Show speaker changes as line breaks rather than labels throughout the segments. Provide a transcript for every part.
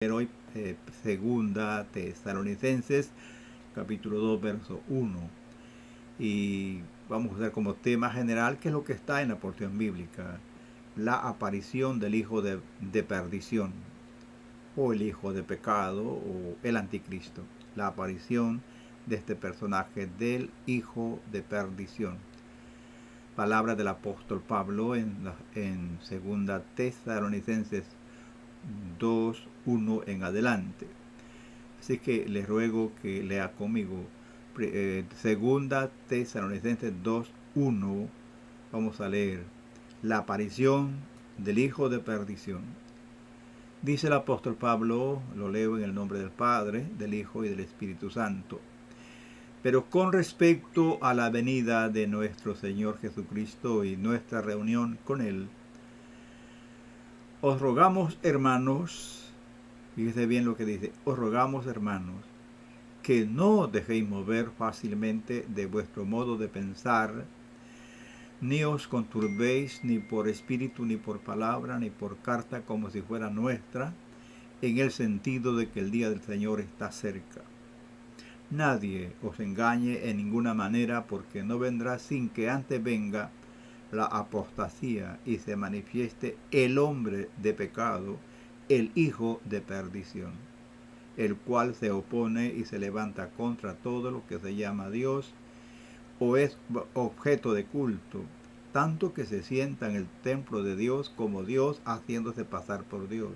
Hoy, segunda Tesalonicenses, capítulo 2, verso 1. Y vamos a usar como tema general qué es lo que está en la porción bíblica. La aparición del hijo de perdición, o el hijo de pecado, o el anticristo. La aparición de este personaje del hijo de perdición. Palabra del apóstol Pablo en segunda Tesalonicenses 2, 1 en adelante. Así que les ruego que lea conmigo segunda Tesalonicenses 2, 1. Vamos a leer la aparición del hijo de perdición. Dice el apóstol Pablo, lo leo en el nombre del Padre, del Hijo y del Espíritu Santo. Pero con respecto a la venida de nuestro Señor Jesucristo y nuestra reunión con Él, os rogamos, hermanos, fíjese bien lo que dice, os rogamos, hermanos, que no dejéis mover fácilmente de vuestro modo de pensar, ni os conturbéis ni por espíritu, ni por palabra, ni por carta como si fuera nuestra, en el sentido de que el día del Señor está cerca. Nadie os engañe en ninguna manera, porque no vendrá sin que antes venga la apostasía y se manifieste el hombre de pecado, el hijo de perdición, el cual se opone y se levanta contra todo lo que se llama Dios o es objeto de culto, tanto que se sienta en el templo de Dios como Dios, haciéndose pasar por Dios.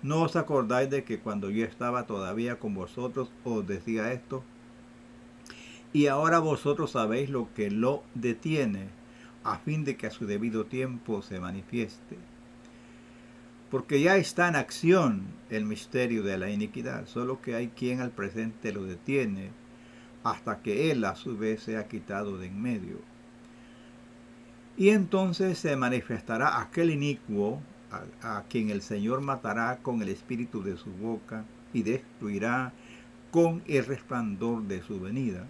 ¿No os acordáis de que cuando yo estaba todavía con vosotros os decía esto? Y ahora vosotros sabéis lo que lo detiene, a fin de que a su debido tiempo se manifieste. Porque ya está en acción el misterio de la iniquidad, solo que hay quien al presente lo detiene, hasta que él a su vez sea quitado de en medio. Y entonces se manifestará aquel inicuo, a quien el Señor matará con el espíritu de su boca y destruirá con el resplandor de su venida.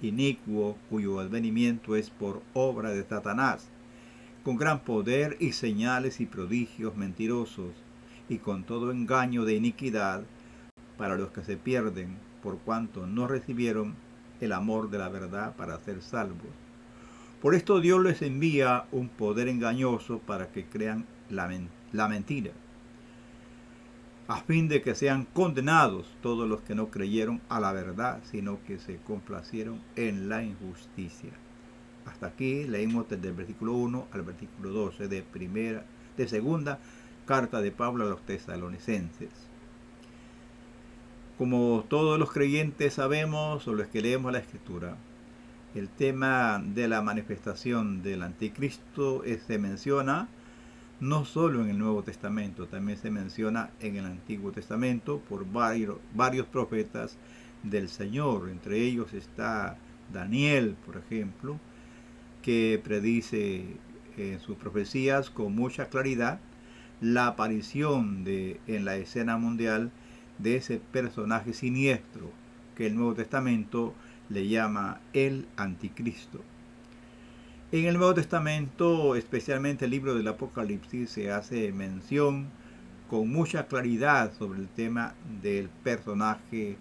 Inicuo cuyo advenimiento es por obra de Satanás, con gran poder y señales y prodigios mentirosos, y con todo engaño de iniquidad para los que se pierden, por cuanto no recibieron el amor de la verdad para ser salvos. Por esto Dios les envía un poder engañoso para que crean la mentira, a fin de que sean condenados todos los que no creyeron a la verdad, sino que se complacieron en la injusticia. Hasta aquí leímos desde el versículo 1 al versículo 12 de segunda carta de Pablo a los tesalonicenses. Como todos los creyentes sabemos, o los que leemos la Escritura, el tema de la manifestación del anticristo se menciona no solo en el Nuevo Testamento, también se menciona en el Antiguo Testamento por varios profetas del Señor. Entre ellos está Daniel, por ejemplo, que predice en sus profecías con mucha claridad la aparición en la escena mundial de ese personaje siniestro que el Nuevo Testamento le llama el anticristo. En el Nuevo Testamento, especialmente el libro del Apocalipsis, se hace mención con mucha claridad sobre el tema del personaje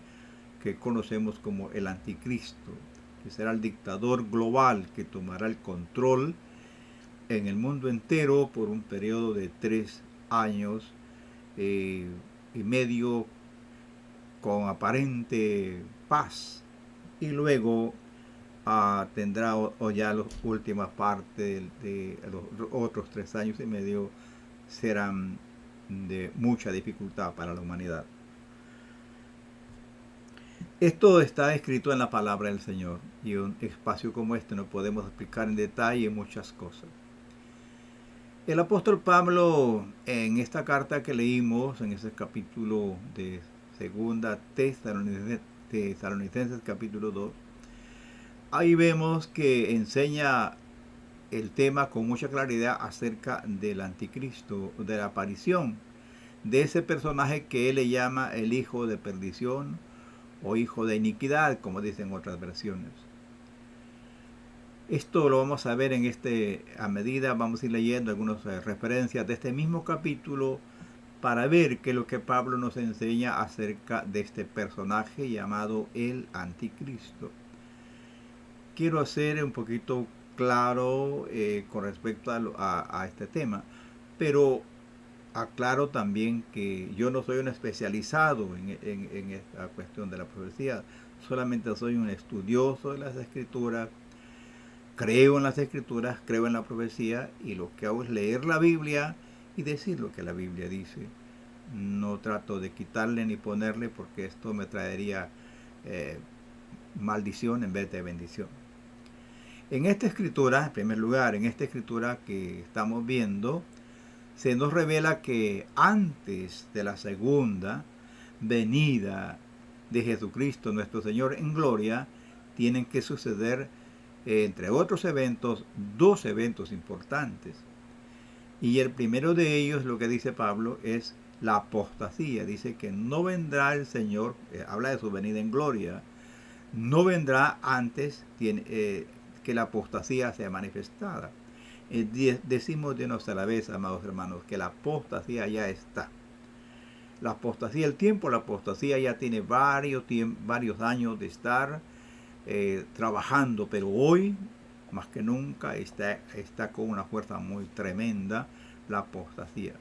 que conocemos como el anticristo, que será el dictador global que tomará el control en el mundo entero por un periodo de 3 años y medio con aparente paz, y luego tendrá ya las últimas partes de los otros 3 años y medio serán de mucha dificultad para la humanidad. Esto está escrito en la palabra del Señor, y un espacio como este no podemos explicar en detalle muchas cosas. El apóstol Pablo, en esta carta que leímos, en ese capítulo de segunda Tesalonicenses capítulo 2, ahí vemos que enseña el tema con mucha claridad acerca del anticristo, de la aparición de ese personaje que él le llama el hijo de perdición o hijo de iniquidad, como dicen otras versiones. Esto lo vamos a ver a medida vamos a ir leyendo algunas referencias de este mismo capítulo para ver qué es lo que Pablo nos enseña acerca de este personaje llamado el Anticristo. Quiero hacer un poquito claro con respecto a este tema, pero aclaro también que yo no soy un especializado en esta cuestión de la profecía, solamente soy un estudioso de las escrituras, creo en las escrituras, creo en la profecía, y lo que hago es leer la Biblia y decir lo que la Biblia dice. No trato de quitarle ni ponerle, porque esto me traería maldición en vez de bendición. En esta escritura, en primer lugar, en esta escritura que estamos viendo, se nos revela que antes de la segunda venida de Jesucristo nuestro Señor en gloria, tienen que suceder, entre otros eventos, dos eventos importantes. Y el primero de ellos, lo que dice Pablo, es la apostasía. Dice que no vendrá el Señor, habla de su venida en gloria, no vendrá antes que la apostasía sea manifestada. Decimos de nuestra vez, amados hermanos, que la apostasía ya está. La apostasía, el tiempo, la apostasía ya tiene varios años de estar trabajando, pero hoy, más que nunca, está con una fuerza muy tremenda la apostasía.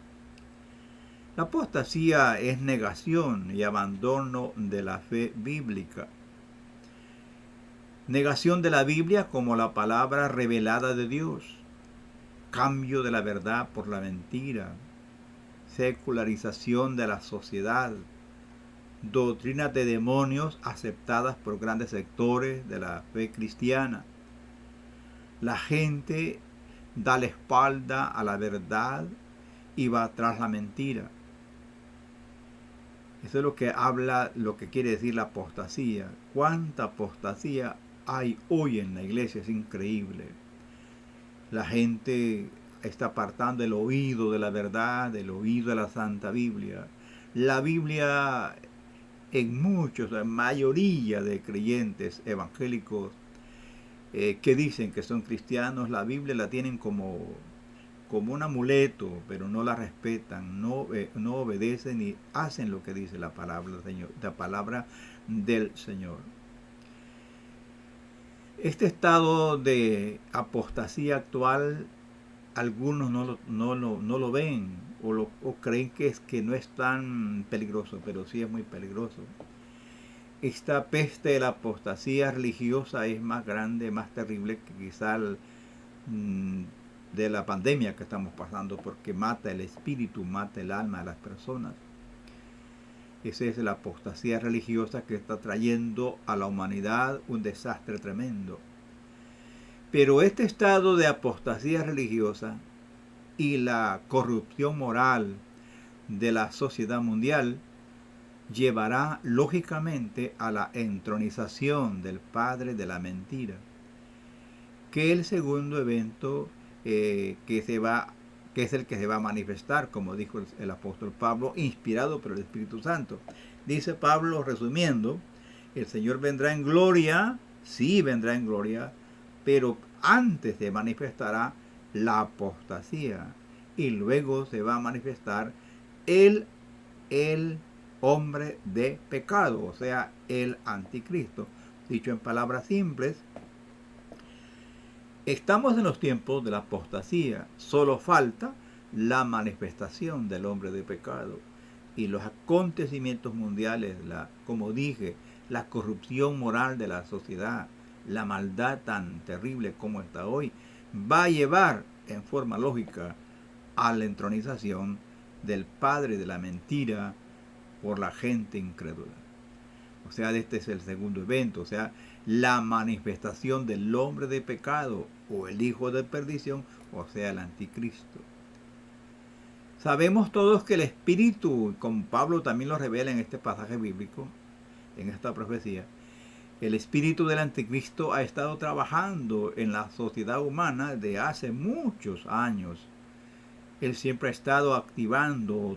La apostasía es negación y abandono de la fe bíblica. Negación de la Biblia como la palabra revelada de Dios. Cambio de la verdad por la mentira. Secularización de la sociedad. Doctrinas de demonios aceptadas por grandes sectores de la fe cristiana. La gente da la espalda a la verdad y va tras la mentira. Eso es lo que habla, lo que quiere decir la apostasía. ¿Cuánta apostasía hay hoy en la iglesia? Es increíble. La gente está apartando el oído de la verdad, del oído de la Santa Biblia. La Biblia, en muchos, la mayoría de creyentes evangélicos que dicen que son cristianos, la Biblia la tienen como un amuleto, pero no la respetan, no obedecen y hacen lo que dice la palabra del Señor, la palabra del Señor. Este estado de apostasía actual, algunos no lo ven o creen que no es tan peligroso, pero sí es muy peligroso. Esta peste de la apostasía religiosa es más grande, más terrible que quizá de la pandemia que estamos pasando, porque mata el espíritu, mata el alma de las personas. Esa es la apostasía religiosa que está trayendo a la humanidad un desastre tremendo. Pero este estado de apostasía religiosa y la corrupción moral de la sociedad mundial llevará lógicamente a la entronización del padre de la mentira, que el segundo evento que es el que se va a manifestar, como dijo el apóstol Pablo, inspirado por el Espíritu Santo. Dice Pablo, resumiendo, el Señor vendrá en gloria, sí vendrá en gloria, pero antes se manifestará la apostasía y luego se va a manifestar el hombre de pecado, o sea, el anticristo. Dicho en palabras simples, estamos en los tiempos de la apostasía, solo falta la manifestación del hombre de pecado y los acontecimientos mundiales, como dije, la corrupción moral de la sociedad, la maldad tan terrible como está hoy, va a llevar en forma lógica a la entronización del padre de la mentira por la gente incrédula. O sea, este es el segundo evento, o sea, la manifestación del hombre de pecado o el hijo de perdición, o sea, el anticristo. Sabemos todos que el espíritu, como Pablo también lo revela en este pasaje bíblico, en esta profecía, el espíritu del anticristo ha estado trabajando en la sociedad humana de hace muchos años. Él siempre ha estado activando,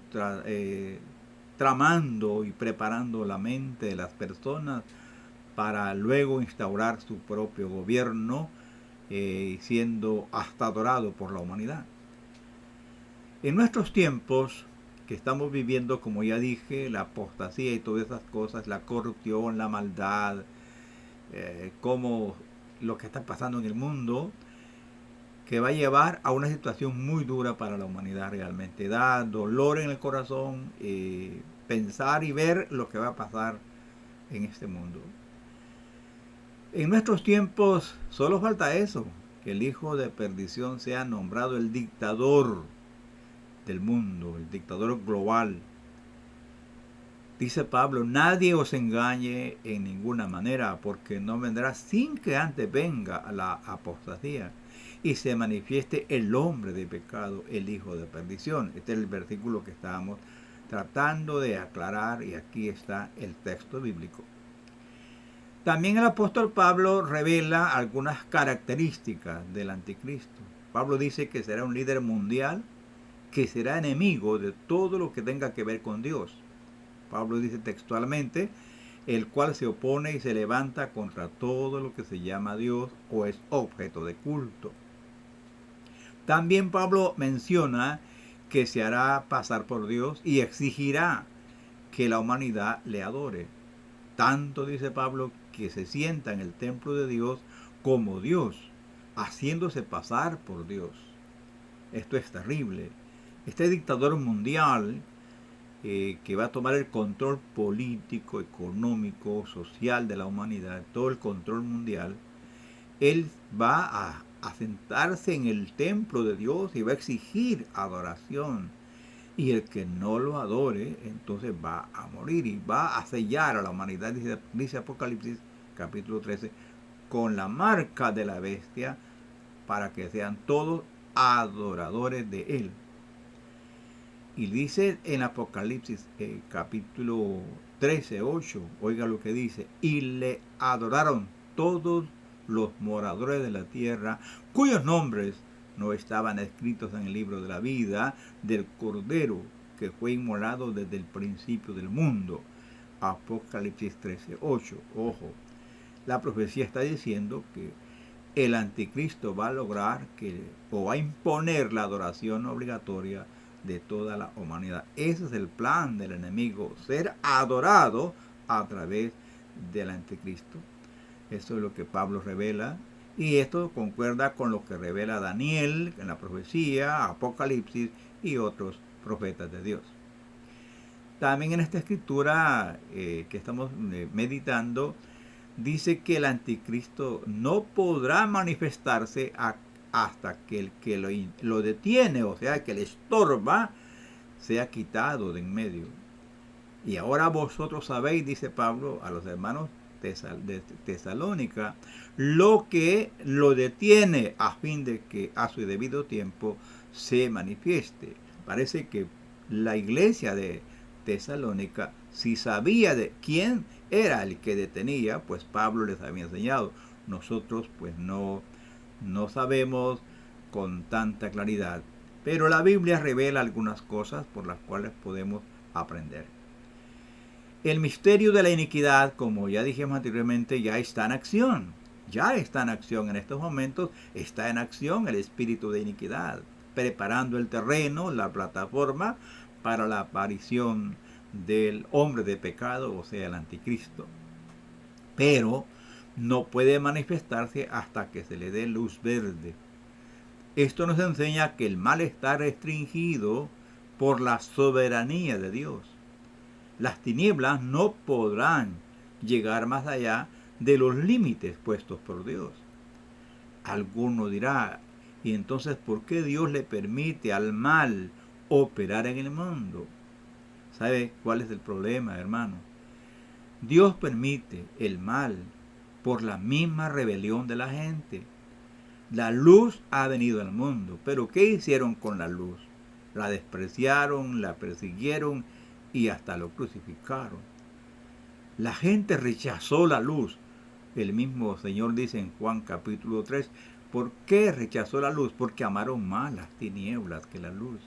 tramando y preparando la mente de las personas para luego instaurar su propio gobierno, siendo hasta adorado por la humanidad. En nuestros tiempos, que estamos viviendo, como ya dije, la apostasía y todas esas cosas, la corrupción, la maldad, como lo que está pasando en el mundo, que va a llevar a una situación muy dura para la humanidad realmente. Da dolor en el corazón pensar y ver lo que va a pasar en este mundo. En nuestros tiempos solo falta eso, que el hijo de perdición sea nombrado el dictador del mundo, el dictador global. Dice Pablo, nadie os engañe en ninguna manera, porque no vendrá sin que antes venga la apostasía y se manifieste el hombre de pecado, el hijo de perdición. Este es el versículo que estábamos tratando de aclarar y aquí está el texto bíblico. También el apóstol Pablo revela algunas características del anticristo. Pablo dice que será un líder mundial, que será enemigo de todo lo que tenga que ver con Dios. Pablo dice textualmente, el cual se opone y se levanta contra todo lo que se llama Dios o es objeto de culto. También Pablo menciona que se hará pasar por Dios y exigirá que la humanidad le adore. Tanto dice Pablo que se sienta en el templo de Dios como Dios, haciéndose pasar por Dios. Esto es terrible. Este dictador mundial que va a tomar el control político, económico, social de la humanidad, todo el control mundial, él va a sentarse en el templo de Dios y va a exigir adoración. Y el que no lo adore, entonces va a morir y va a sellar a la humanidad, dice Apocalipsis capítulo 13, con la marca de la bestia, para que sean todos adoradores de él. Y dice en Apocalipsis capítulo 13, 8, oiga lo que dice, y le adoraron todos los moradores de la tierra, cuyos nombres no estaban escritos en el libro de la vida del Cordero, que fue inmolado desde el principio del mundo. Apocalipsis 13, 8. Ojo, la profecía está diciendo que el anticristo va a lograr o va a imponer la adoración obligatoria de toda la humanidad. Ese es el plan del enemigo, ser adorado a través del anticristo. Eso es lo que Pablo revela, y esto concuerda con lo que revela Daniel en la profecía, Apocalipsis y otros profetas de Dios. También en esta escritura que estamos meditando, dice que el anticristo no podrá manifestarse hasta que el que lo detiene, o sea, que le estorba, sea quitado de en medio. Y ahora vosotros sabéis, dice Pablo a los hermanos de Tesalónica, lo que lo detiene a fin de que a su debido tiempo se manifieste. Parece que la iglesia de Tesalónica, si sabía de quién era el que detenía, pues Pablo les había enseñado. Nosotros pues no sabemos con tanta claridad, pero la Biblia revela algunas cosas por las cuales podemos aprender. El misterio de la iniquidad, como ya dijimos anteriormente, ya está en acción. Ya está en acción en estos momentos, está en acción el espíritu de iniquidad, preparando el terreno, la plataforma para la aparición del hombre de pecado, o sea, el anticristo. Pero no puede manifestarse hasta que se le dé luz verde. Esto nos enseña que el mal está restringido por la soberanía de Dios. Las tinieblas no podrán llegar más allá de los límites puestos por Dios. Alguno dirá, ¿y entonces por qué Dios le permite al mal operar en el mundo? ¿Sabe cuál es el problema, hermano? Dios permite el mal por la misma rebelión de la gente. La luz ha venido al mundo, pero ¿qué hicieron con la luz? La despreciaron, la persiguieron y hasta lo crucificaron. La gente rechazó la luz. El mismo Señor dice en Juan capítulo 3, ¿por qué rechazó la luz? Porque amaron más las tinieblas que la luz.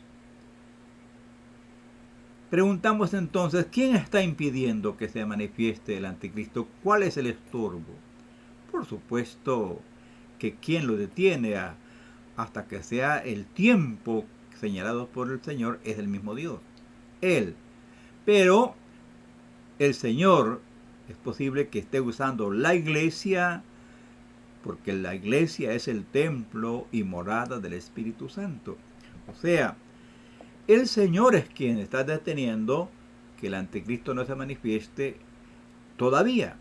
Preguntamos entonces, ¿quién está impidiendo que se manifieste el anticristo? ¿Cuál es el estorbo? Por supuesto que quien lo detiene hasta que sea el tiempo señalado por el Señor es el mismo Dios. Él. Pero el Señor es posible que esté usando la iglesia, porque la iglesia es el templo y morada del Espíritu Santo. O sea, el Señor es quien está deteniendo que el anticristo no se manifieste todavía.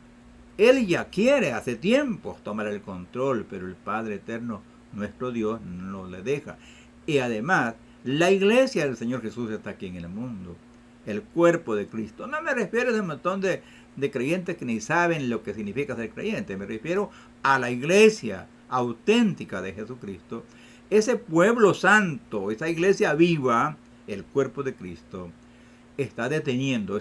Él ya quiere hace tiempo tomar el control, pero el Padre Eterno, nuestro Dios, no le deja. Y además, la iglesia del Señor Jesús está aquí en el mundo, el cuerpo de Cristo. No me refiero a un montón de creyentes que ni saben lo que significa ser creyente, me refiero a la iglesia auténtica de Jesucristo, ese pueblo santo, esa iglesia viva, el cuerpo de Cristo, está deteniendo,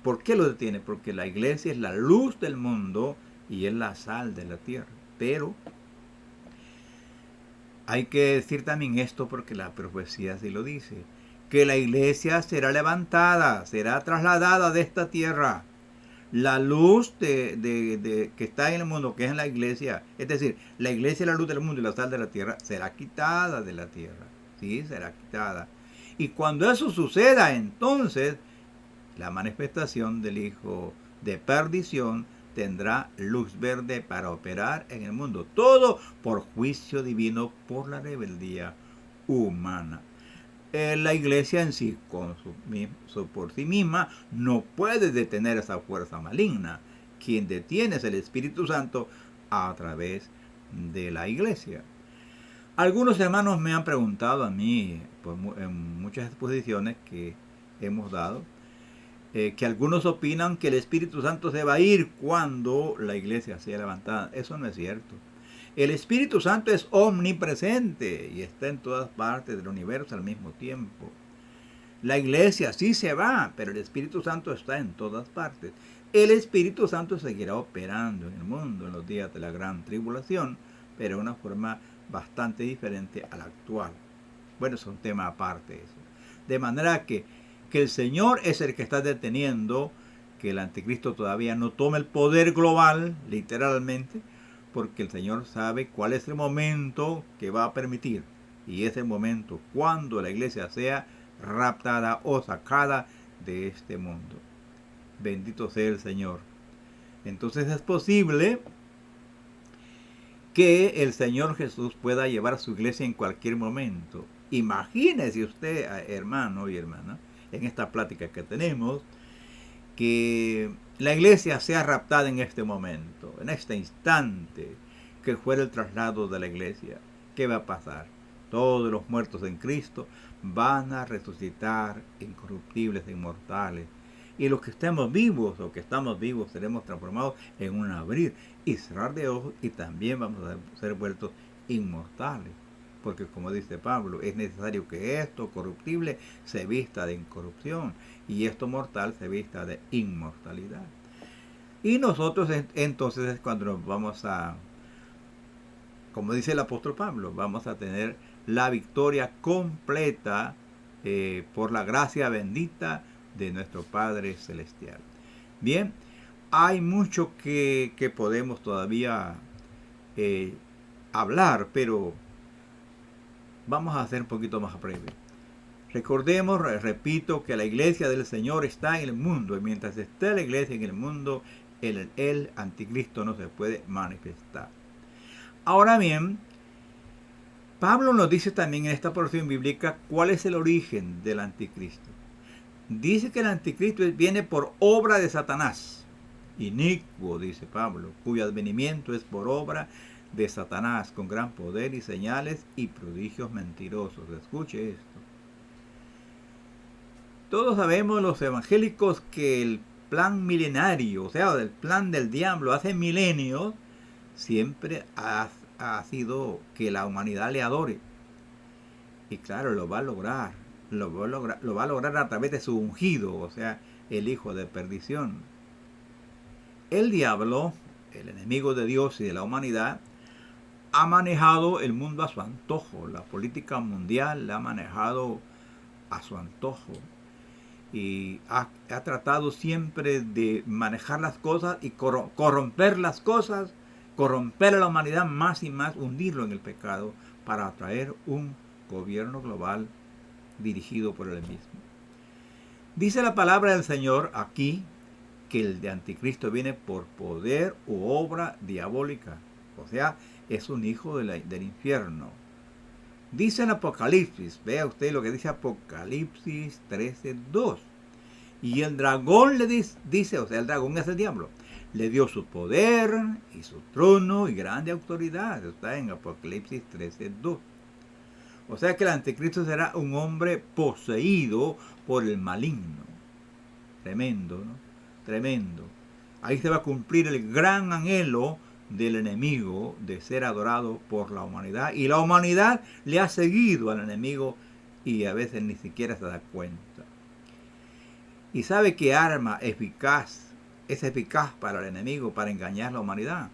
¿por qué lo detiene? Porque la iglesia es la luz del mundo y es la sal de la tierra. Pero hay que decir también esto porque la profecía así lo dice, que la iglesia será levantada, será trasladada de esta tierra. La luz que está en el mundo, que es en la iglesia, es decir, la iglesia es la luz del mundo y la sal de la tierra, será quitada de la tierra. Sí, será quitada. Y cuando eso suceda, entonces la manifestación del Hijo de perdición tendrá luz verde para operar en el mundo. Todo por juicio divino, por la rebeldía humana. La iglesia en sí, por sí misma, no puede detener esa fuerza maligna. Quien detiene es el Espíritu Santo a través de la iglesia. Algunos hermanos me han preguntado a mí, en muchas exposiciones que hemos dado, que algunos opinan que el Espíritu Santo se va a ir cuando la iglesia sea levantada. Eso no es cierto. El Espíritu Santo es omnipresente y está en todas partes del universo al mismo tiempo. La iglesia sí se va, pero el Espíritu Santo está en todas partes. El Espíritu Santo seguirá operando en el mundo en los días de la gran tribulación, pero de una forma bastante diferente a la actual. Bueno, es un tema aparte eso. De manera que el Señor es el que está deteniendo que el anticristo todavía no tome el poder global, literalmente, porque el Señor sabe cuál es el momento que va a permitir. Y es el momento cuando la iglesia sea raptada o sacada de este mundo. Bendito sea el Señor. Entonces es posible que el Señor Jesús pueda llevar a su iglesia en cualquier momento. Imagínese usted, hermano y hermana, en esta plática que tenemos, que la iglesia sea raptada en este momento, en este instante, que fuera el traslado de la iglesia. ¿Qué va a pasar? Todos los muertos en Cristo van a resucitar incorruptibles e inmortales. Y los que estemos vivos o que estamos vivos seremos transformados en un abrir y cerrar de ojos y también vamos a ser vueltos inmortales. Porque como dice Pablo, es necesario que esto corruptible se vista de incorrupción y esto mortal se vista de inmortalidad. Y nosotros entonces es cuando nos vamos a, como dice el apóstol Pablo, vamos a tener la victoria completa por la gracia bendita de nuestro Padre Celestial. Bien, hay mucho que podemos todavía hablar, pero vamos a hacer un poquito más breve. Recordemos, repito, que la iglesia del Señor está en el mundo, y mientras esté la iglesia en el mundo, el anticristo no se puede manifestar. Ahora bien, Pablo nos dice también en esta porción bíblica cuál es el origen del anticristo. Dice que el anticristo viene por obra de Satanás. Inicuo, dice Pablo, cuyo advenimiento es por obra de Satanás, con gran poder y señales y prodigios mentirosos. Escuche esto. Todos sabemos los evangélicos que el plan milenario, o sea, el plan del diablo hace milenios, siempre ha sido que la humanidad le adore. Y claro, lo va a lograr. Lo va a lograr a través de su ungido, o sea, el hijo de perdición. El diablo, el enemigo de Dios y de la humanidad, ha manejado el mundo a su antojo. La política mundial la ha manejado a su antojo. Y ha tratado siempre de manejar las cosas y corromper las cosas, corromper a la humanidad más y más, hundirlo en el pecado para traer un gobierno global dirigido por él mismo. Dice la palabra del Señor aquí que el de anticristo viene por poder u obra diabólica. O sea, es un hijo del infierno. Dice en Apocalipsis, vea usted lo que dice Apocalipsis 13:2. Y el dragón le dice, o sea, el dragón es el diablo, le dio su poder y su trono y grande autoridad. Está en Apocalipsis 13:2. O sea que el anticristo será un hombre poseído por el maligno. Tremendo, ¿no? Tremendo. Ahí se va a cumplir el gran anhelo del enemigo de ser adorado por la humanidad. Y la humanidad le ha seguido al enemigo y a veces ni siquiera se da cuenta. ¿Y sabe qué arma es eficaz para el enemigo, para engañar a la humanidad?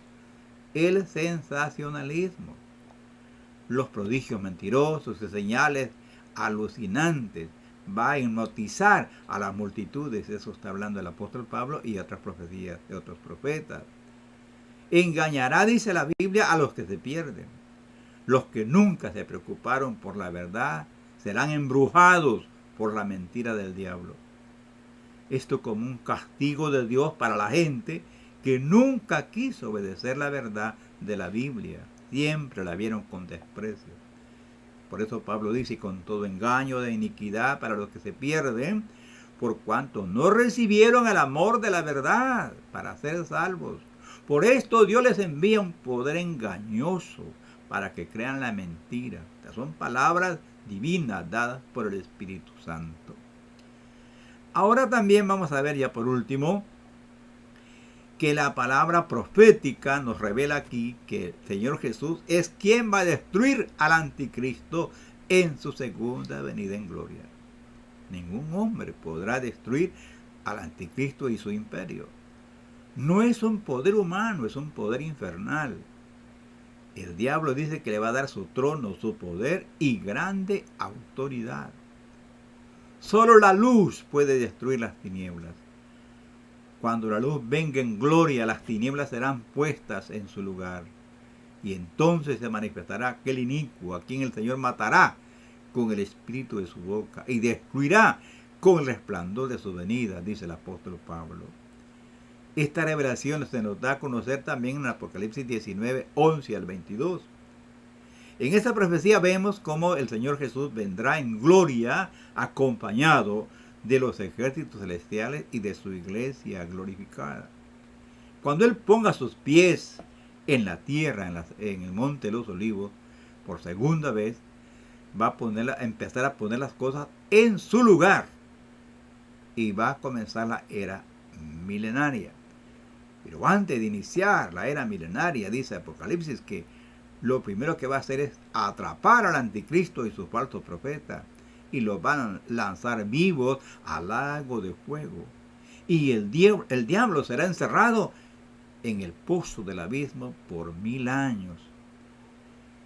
El sensacionalismo. Los prodigios mentirosos y señales alucinantes va a hipnotizar a las multitudes. Eso está hablando el apóstol Pablo y otras profecías de otros profetas. Engañará, dice la Biblia, a los que se pierden. Los que nunca se preocuparon por la verdad serán embrujados por la mentira del diablo. Esto como un castigo de Dios para la gente que nunca quiso obedecer la verdad de la Biblia. Siempre la vieron con desprecio. Por eso Pablo dice, con todo engaño de iniquidad para los que se pierden, por cuanto no recibieron el amor de la verdad para ser salvos. Por esto Dios les envía un poder engañoso para que crean la mentira. Estas son palabras divinas dadas por el Espíritu Santo. Ahora también vamos a ver ya por último que la palabra profética nos revela aquí que el Señor Jesús es quien va a destruir al anticristo en su segunda venida en gloria. Ningún hombre podrá destruir al anticristo y su imperio. No es un poder humano, es un poder infernal. El diablo dice que le va a dar su trono, su poder y grande autoridad. Solo la luz puede destruir las tinieblas. Cuando la luz venga en gloria, las tinieblas serán puestas en su lugar. Y entonces se manifestará aquel inicuo a quien el Señor matará con el espíritu de su boca y destruirá con el resplandor de su venida, dice el apóstol Pablo. Esta revelación se nos da a conocer también en Apocalipsis 19, 11 al 22. En esta profecía vemos cómo el Señor Jesús vendrá en gloria acompañado de los ejércitos celestiales y de su iglesia glorificada. Cuando Él ponga sus pies en la tierra, en el monte de los olivos, por segunda vez, va a empezar a poner las cosas en su lugar y va a comenzar la era milenaria. Pero antes de iniciar la era milenaria, dice Apocalipsis que lo primero que va a hacer es atrapar al anticristo y sus falsos profetas y los van a lanzar vivos al lago de fuego. Y el diablo será encerrado en el pozo del abismo por 1000 años.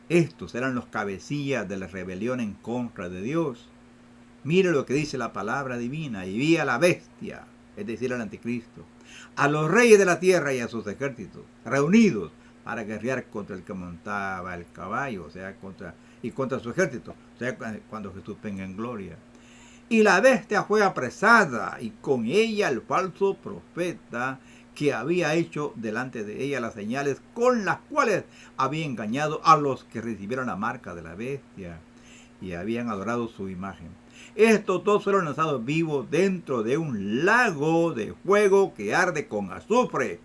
Estos eran los cabecillas de la rebelión en contra de Dios. Mire lo que dice la palabra divina. Y vi a la bestia, es decir, al anticristo, a los reyes de la tierra y a sus ejércitos, reunidos para guerrear contra el que montaba el caballo, o sea, contra su ejército, o sea, cuando Jesús venga en gloria. Y la bestia fue apresada, y con ella el falso profeta que había hecho delante de ella las señales con las cuales había engañado a los que recibieron la marca de la bestia y habían adorado su imagen. Estos dos fueron lanzados vivos dentro de un lago de fuego que arde con azufre.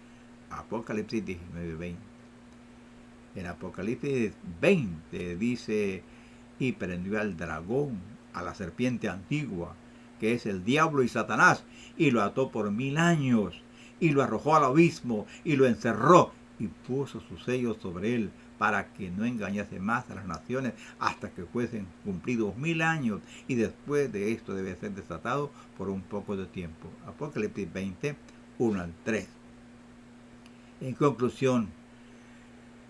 Apocalipsis 19:20. En Apocalipsis 20 dice, y prendió al dragón, a la serpiente antigua, que es el diablo y Satanás, y lo ató por 1000 años, y lo arrojó al abismo, y lo encerró, y puso sus sellos sobre él, para que no engañase más a las naciones, hasta que fuesen cumplidos 1000 años, y después de esto debe ser desatado por un poco de tiempo. Apocalipsis 20, 1 al 3. En conclusión,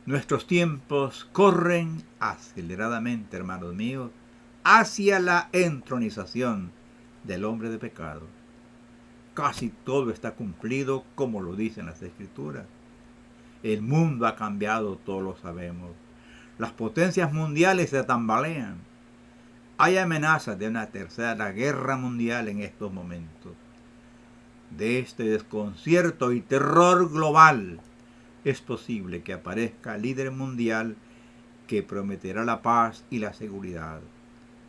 nuestros tiempos corren aceleradamente, hermanos míos, hacia la entronización del hombre de pecado. Casi todo está cumplido como lo dicen las Escrituras. El mundo ha cambiado, todos lo sabemos. Las potencias mundiales se tambalean. Hay amenazas de una tercera guerra mundial en estos momentos. De este desconcierto y terror global es posible que aparezca líder mundial que prometerá la paz y la seguridad.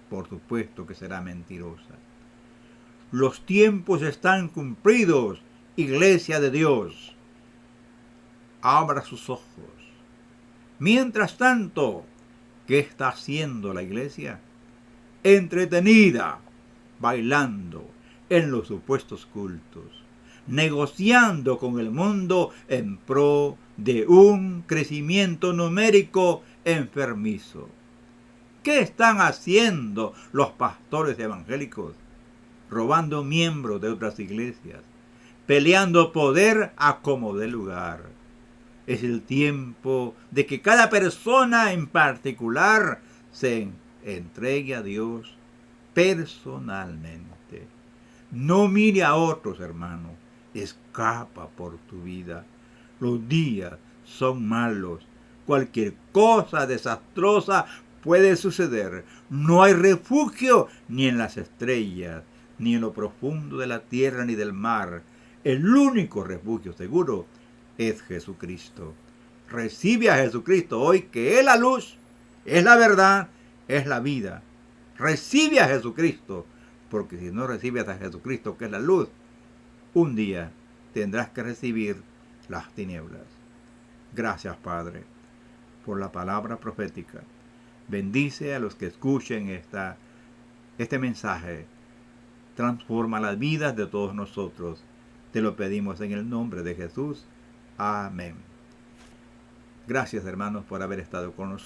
Por supuesto que será mentirosa. Los tiempos están cumplidos, Iglesia de Dios. Abra sus ojos. Mientras tanto, ¿qué está haciendo la Iglesia? Entretenida, bailando en los supuestos cultos, negociando con el mundo en pro de un crecimiento numérico enfermizo. ¿Qué están haciendo los pastores evangélicos? Robando miembros de otras iglesias, peleando poder a como dé lugar. Es el tiempo de que cada persona en particular se entregue a Dios personalmente. No mire a otros, hermano. Escapa por tu vida. Los días son malos. Cualquier cosa desastrosa puede suceder. No hay refugio ni en las estrellas, ni en lo profundo de la tierra, ni del mar. El único refugio seguro es Jesucristo. Recibe a Jesucristo hoy, que es la luz, es la verdad, es la vida. Recibe a Jesucristo, porque si no recibes a Jesucristo, que es la luz, un día tendrás que recibir las tinieblas. Gracias, Padre, por la palabra profética. Bendice a los que escuchen este mensaje. Transforma las vidas de todos nosotros. Te lo pedimos en el nombre de Jesús. Amén. Gracias, hermanos, por haber estado con nosotros.